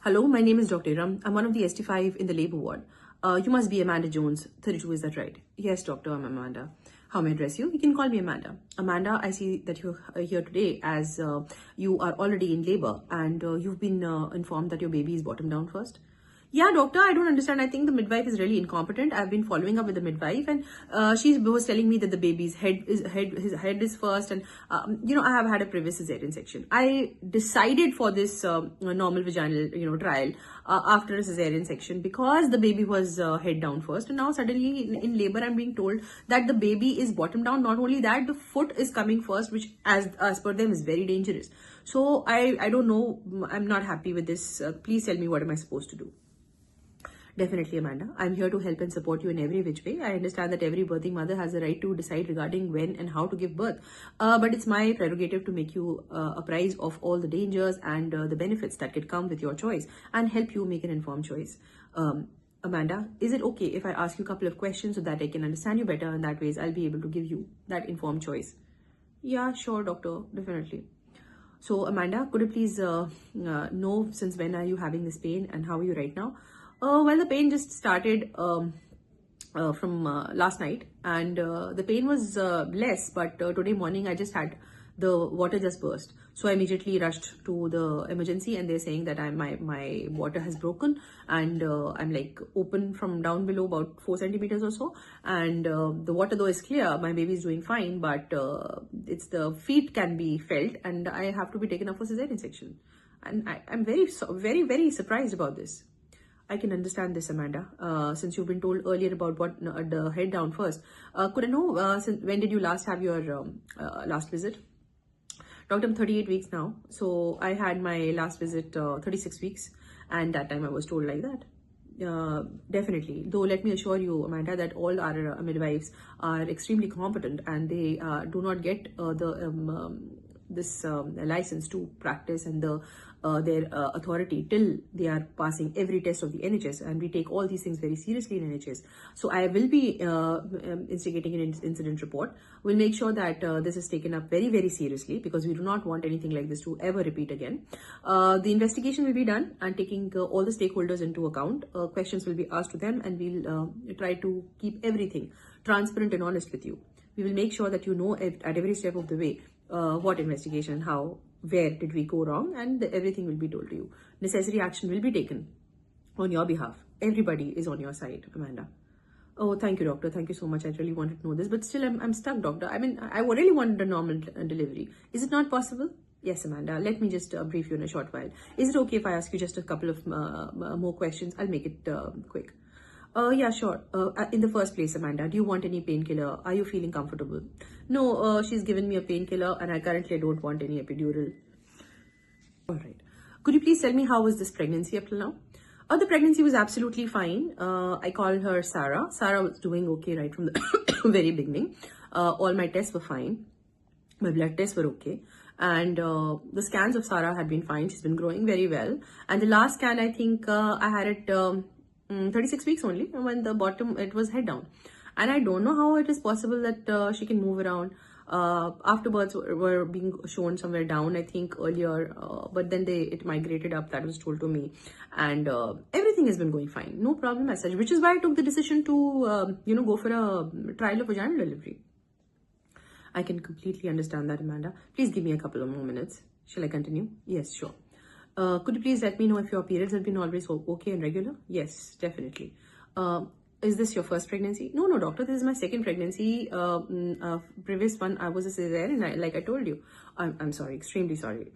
Hello, my name is Dr. Ram. I'm one of the ST5 in the labor ward. You must be Amanda Jones, 32, is that right? Yes, doctor, I'm Amanda. How may I address you? You can call me Amanda. Amanda, I see that you're here today as you are already in labor and you've been informed that your baby is bottom down first. Yeah, doctor, I don't understand. I think the midwife is really incompetent. I've been following up with the midwife, and she was telling me that the baby's his head is first, and I have had a previous cesarean section. I decided for this normal vaginal trial after a cesarean section because the baby was head down first, and now suddenly in labor I'm being told that the baby is bottom down. Not only that, the foot is coming first, which as per them is very dangerous. So I don't know. I'm not happy with this. Please tell me, what am I supposed to do? Definitely, Amanda. I'm here to help and support you in every which way. I understand that every birthing mother has the right to decide regarding when and how to give birth. But it's my prerogative to make you apprised of all the dangers and the benefits that could come with your choice and help you make an informed choice. Amanda, is it okay if I ask you a couple of questions so that I can understand you better, and that ways I'll be able to give you that informed choice? Yeah, sure, doctor. Definitely. So, Amanda, could you please know since when are you having this pain and how are you right now? Well, the pain just started from last night, and the pain was less, but today morning I just had the water just burst. So I immediately rushed to the emergency, and they're saying that my water has broken, and I'm like open from down below about 4 centimeters or so, and the water though is clear, my baby is doing fine, but it's the feet can be felt, and I have to be taken up for cesarean section, and I'm very very surprised about this. I can understand this, Amanda. Since you've been told earlier about what the head down first, could I know when did you last have your last visit? Doctor, I'm 38 weeks now. So I had my last visit 36 weeks, and that time I was told like that. Definitely. Though let me assure you, Amanda, that all our midwives are extremely competent, and they do not get this license to practice and their authority till they are passing every test of the NHS, and we take all these things very seriously in NHS. So I will be instigating an incident report. We'll make sure that this is taken up very very seriously, because we do not want anything like this to ever repeat again. The investigation will be done, and taking all the stakeholders into account. Questions will be asked to them, and we'll try to keep everything transparent and honest with you. We will make sure that you know at every step of the way what investigation, how, where did we go wrong, and everything will be told to you. Necessary action will be taken on your behalf. Everybody is on your side, Amanda. Oh, thank you, doctor. Thank you so much. I really wanted to know this, but still I'm stuck, doctor. I mean, I really wanted a normal delivery. Is it not possible? Yes, Amanda. Let me just brief you in a short while. Is it okay if I ask you just a couple of more questions? I'll make it quick. Yeah, sure. In the first place, Amanda, do you want any painkiller? Are you feeling comfortable? No, she's given me a painkiller, and I currently don't want any epidural. All right. Could you please tell me how was this pregnancy up till now? The pregnancy was absolutely fine. I called her Sarah. Sarah was doing okay right from the very beginning. All my tests were fine. My blood tests were okay. And the scans of Sarah had been fine. She's been growing very well. And the last scan, I think I had it 36 weeks only, when the bottom, it was head down. And I don't know how it is possible that she can move around. Afterbirths were being shown somewhere down, I think earlier, but then it migrated up, that was told to me, and everything has been going fine, no problem as such, which is why I took the decision to go for a trial of vaginal delivery. I can completely understand that, Amanda. Please give me a couple of more minutes. Shall I continue? Yes, sure. Could you please let me know if your periods have been always okay and regular? Yes, definitely. Is this your first pregnancy? No, doctor, this is my second pregnancy. Previous one, I was a cesarean, like I told you. I'm sorry, extremely sorry.